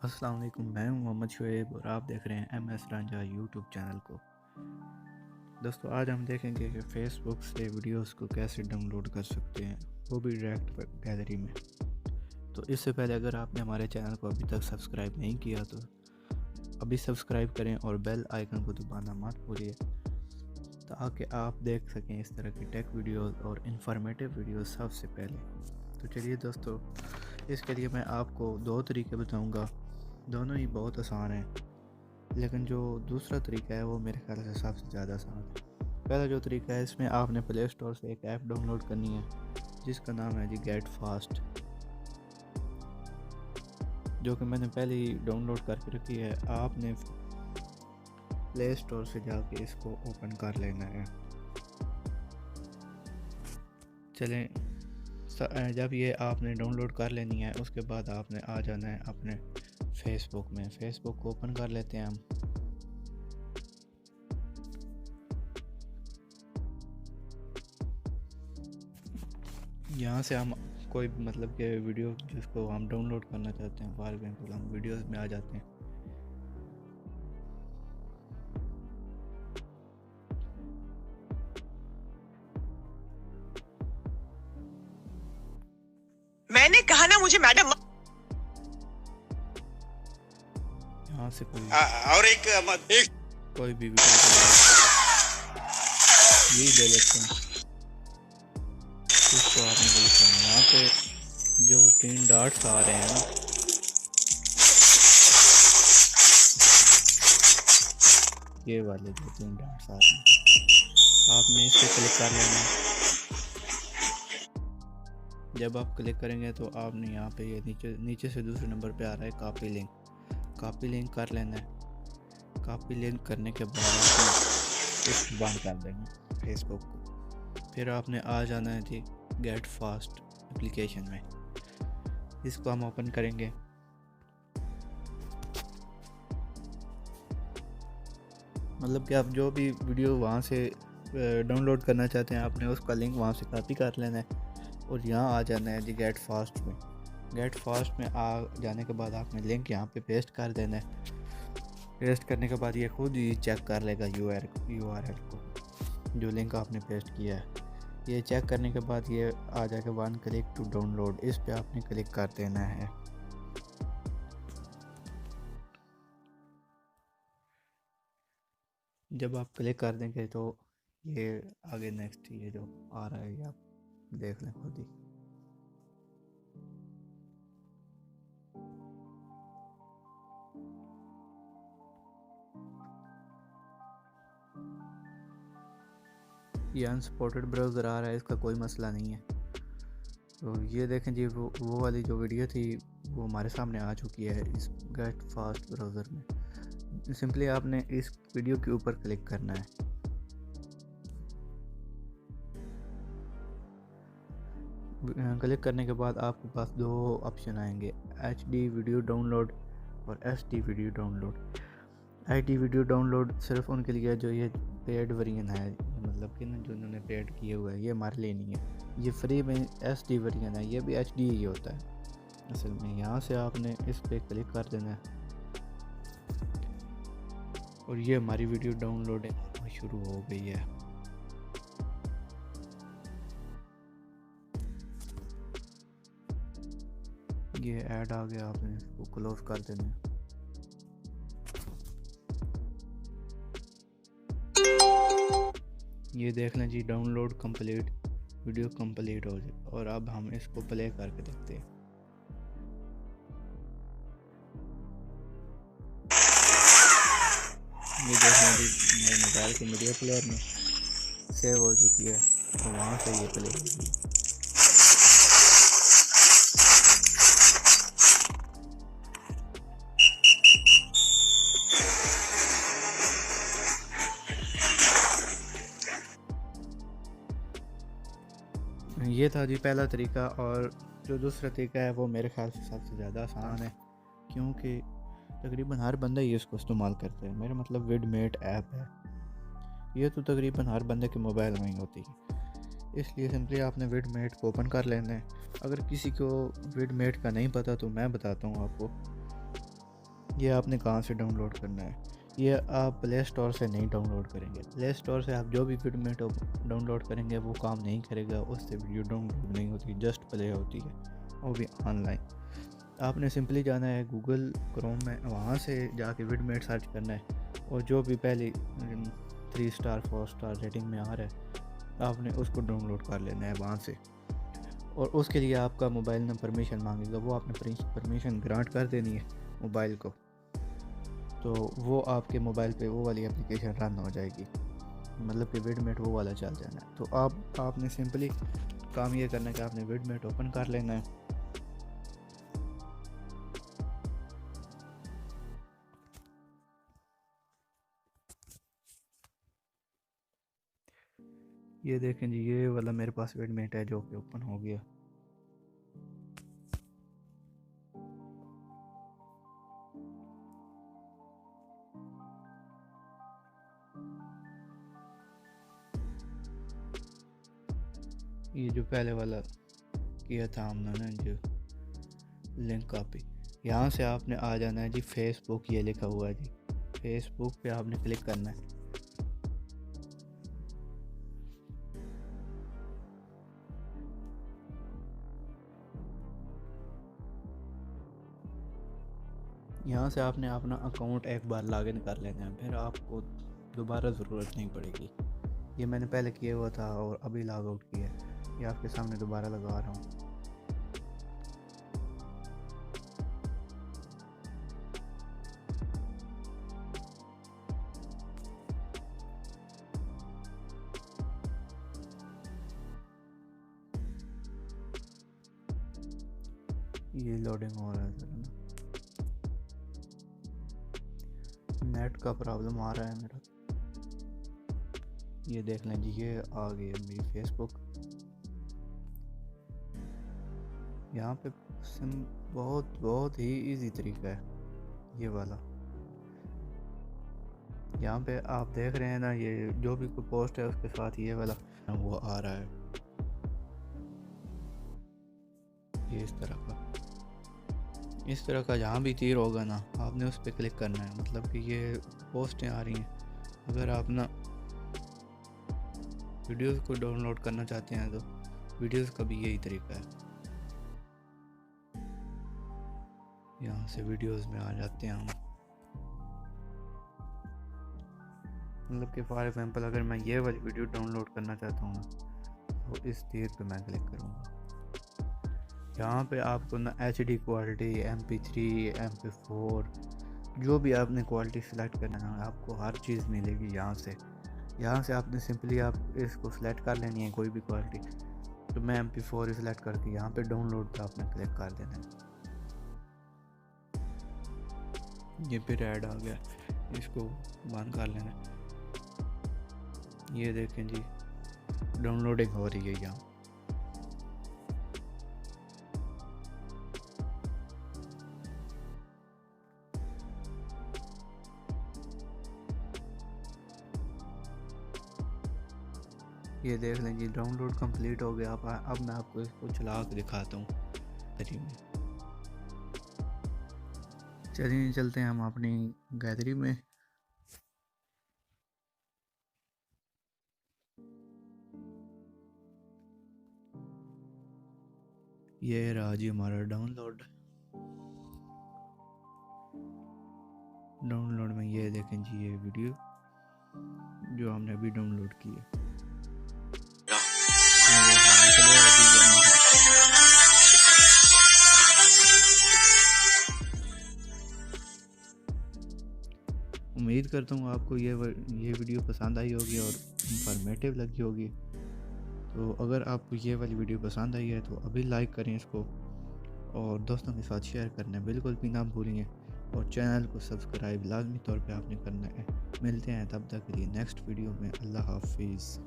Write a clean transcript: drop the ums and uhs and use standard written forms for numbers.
अस्सलाम वालेकुम। मैं हूं मोहम्मद शुएब और आप देख रहे हैं MS रांझा यूट्यूब चैनल को। दोस्तों, आज हम देखेंगे कि फेसबुक से वीडियोस को कैसे डाउनलोड कर सकते हैं, वो भी डायरेक्ट गैलरी में। तो इससे पहले अगर आपने हमारे चैनल को अभी तक सब्सक्राइब नहीं किया तो अभी सब्सक्राइब करें और बेल आइकन को दबाना मत भूलिए, ताकि आप देख सकें इस तरह की टेक वीडियोस और इन्फॉर्मेटिव वीडियोस सबसे पहले। तो चलिए दोस्तों, इसके लिए मैं आपको दो तरीके बताऊंगा। दोनों ही बहुत आसान हैं, लेकिन जो दूसरा तरीका है वो मेरे ख्याल से सबसे ज़्यादा आसान है। पहला जो तरीका है, इसमें आपने प्ले स्टोर से एक ऐप डाउनलोड करनी है जिसका नाम है जी गेट फास्ट, जो कि मैंने पहले ही डाउनलोड करके रखी है। आपने प्ले स्टोर से जाके इसको ओपन कर लेना है। चलें, जब ये आपने डाउनलोड कर लेनी है उसके बाद आपने आ जाना है अपने फेसबुक में। फेसबुक को ओपन कर लेते हैं हम। यहाँ से हम कोई मतलब के वीडियो जिसको हम डाउनलोड करना चाहते हैं, फॉर एग्जाम्पल हम वीडियोस में आ जाते हैं। मैंने कहा ना मुझे मैडम। यहाँ से कोई और एक कोई भी वीडियो यही ले लेते हैं। इसको आपने क्लिक करना है। यहाँ पे जो 3 डॉट्स आ रहे हैं ना, ये वाले जो 3 डॉट्स आ रहे हैं, आपने इस पर क्लिक कर लेना है। जब आप क्लिक करेंगे तो आपने यहाँ पे ये नीचे से दूसरे नंबर पे आ रहा है कॉपी लिंक। कॉपी लिंक कर लेना है। कॉपी लिंक करने के बाद आपने इसको बंद कर देंगे फेसबुक को। फिर आपने आ जाना है जी गेट फास्ट एप्लीकेशन में। इसको हम ओपन करेंगे। मतलब कि आप जो भी वीडियो वहाँ से डाउनलोड करना चाहते हैं, आपने उसका लिंक वहाँ से कॉपी कर लेना है और यहाँ आ जाना है जी गेट फास्ट में। गेट फास्ट में आ जाने के बाद आपने लिंक यहाँ पे पेस्ट कर देना है। पेस्ट करने के बाद ये खुद ही चेक कर लेगा URL को, जो लिंक आपने पेस्ट किया है। ये चेक करने के बाद ये आ जाएगा 1 क्लिक टू डाउनलोड। इस पे आपने क्लिक कर देना है। जब आप क्लिक कर देंगे तो ये आगे नेक्स्ट ये जो आ रहा है ये आप देख लें खुद ही। ये अनसपोर्टेड ब्राउज़र आ रहा है, इसका कोई मसला नहीं है। तो ये देखें जी, वो वाली जो वीडियो थी वो हमारे सामने आ चुकी है इस गेट फास्ट ब्राउज़र में। सिंपली आपने इस वीडियो के ऊपर क्लिक करना है। क्लिक करने के बाद आपके पास 2 ऑप्शन आएंगे, HD वीडियो डाउनलोड और SD video download. HD video download सिर्फ उनके लिए जो ये पेड वेरिएंट है, मतलब कि ना जो उन्होंने पेड किए हुए है, ये हमारे लिए नहीं है। ये फ्री में SD वेरिएंट है, ये भी HD ही होता है असल में। यहाँ से आपने इस पर क्लिक कर देना है और ये हमारी वीडियो डाउनलोड शुरू हो गई है। ये ऐड आ गया, आपने इसको क्लोज कर देना है। ये देख लें जी, डाउनलोड कंप्लीट, वीडियो कंप्लीट हो जाए। और अब हम इसको प्ले करके देखते हैं। ये देख लें जी, मेरे मोबाइल के मीडिया प्लेयर में सेव हो चुकी है, तो वहाँ से ये प्ले होगी। ये था जी पहला तरीका। और जो दूसरा तरीका है वो मेरे ख्याल से सबसे ज़्यादा आसान है, क्योंकि तकरीबन हर बंदा ये इसको इस्तेमाल करता है। मेरा मतलब विडमेट ऐप है, ये तो तकरीबन हर बंदे के मोबाइल में ही होती है। इसलिए सिंपली आपने विडमेट को ओपन कर लेना है। अगर किसी को विडमेट का नहीं पता तो मैं बताता हूँ आपको। ये आपने कहाँ से डाउनलोड करना है, ये आप प्ले स्टोर से नहीं डाउनलोड करेंगे। प्ले स्टोर से आप जो भी वीडियो डाउनलोड करेंगे वो काम नहीं करेगा, उससे वीडियो डाउनलोड नहीं होती, जस्ट प्ले होती है, वो भी ऑनलाइन। आपने सिंपली जाना है गूगल क्रोम में, वहाँ से जाके विडमेट सर्च करना है और जो भी पहले 3 स्टार 4 स्टार रेटिंग में आ रहा है आपने उसको डाउनलोड कर लेना है वहाँ से। और उसके लिए आपका मोबाइल ना परमिशन मांगेगा, वो आपने परमिशन ग्रांट कर देनी है मोबाइल को, तो वो आपके मोबाइल पे वो वाली एप्लीकेशन रन हो जाएगी, मतलब कि विडमेट वो वाला चल जाना है। तो आपने सिंपली काम ये करना है कि आपने विडमेट ओपन कर लेना है। ये देखें जी, ये वाला मेरे पास विडमेट है जो कि ओपन हो गया। ये जो पहले वाला किया था हमने ना, जो लिंक कॉपी, यहाँ से आपने आ जाना है जी फेसबुक, ये लिखा हुआ है जी, फेसबुक पे आपने क्लिक करना है। यहाँ से आपने अपना अकाउंट एक बार लॉगिन कर लेना है, फिर आपको दोबारा ज़रूरत नहीं पड़ेगी। ये मैंने पहले किया हुआ था और अभी लॉग आउट किया है, ये आपके सामने दोबारा लगा रहा हूँ। ये लोडिंग हो रहा है सर ना, नेट का प्रॉब्लम आ रहा है मेरा। ये देख लें जी, ये आ गई है मेरी फेसबुक। यहाँ पे बहुत ही इजी तरीका है ये वाला। यहाँ पे आप देख रहे हैं ना, ये जो भी कोई पोस्ट है उसके साथ ये वाला वो आ रहा है, ये इस तरह का जहाँ भी तीर होगा ना आपने उस पर क्लिक करना है, मतलब कि ये पोस्टें आ रही हैं। अगर आप ना वीडियोस को डाउनलोड करना चाहते हैं तो वीडियोस का भी यही तरीका है, यहाँ से वीडियोस में आ जाते हैं हम। मतलब कि फॉर एग्जांपल अगर मैं ये वाली वीडियो डाउनलोड करना चाहता हूँ ना, तो इस तीर पे मैं क्लिक करूँगा। यहाँ पे आपको ना HD क्वालिटी, MP3, MP4 जो भी आपने क्वालिटी सेलेक्ट करना है आपको हर चीज़ मिलेगी यहाँ से आपने सिंपली आप इसको सिलेक्ट कर लेनी है कोई भी क्वालिटी। तो मैं MP4 ही सिलेक्ट करके यहाँ पे डाउनलोड पे आपने क्लिक कर देना है। ये फिर ऐड आ गया, इसको बंद कर लेना। ये देखें जी, डाउनलोडिंग हो रही है यहाँ। ये देख लें जी, डाउनलोड कंप्लीट हो गया। अब मैं आपको इसको चला के दिखाता हूँ गैलरी में। चलिए चलते हैं हम अपनी गैलरी में। ये रहा जी हमारा डाउनलोड में। ये देखें जी, ये वीडियो जो हमने अभी डाउनलोड की है। उम्मीद करता हूँ आपको ये वीडियो पसंद आई होगी और इंफॉर्मेटिव लगी होगी। तो अगर आपको ये वाली वीडियो पसंद आई है तो अभी लाइक करें इसको और दोस्तों के साथ शेयर करना बिल्कुल भी ना भूलें, और चैनल को सब्सक्राइब लाजमी तौर पे आपने करना है। मिलते हैं तब तक के लिए नेक्स्ट वीडियो में। अल्लाह हाफिज़।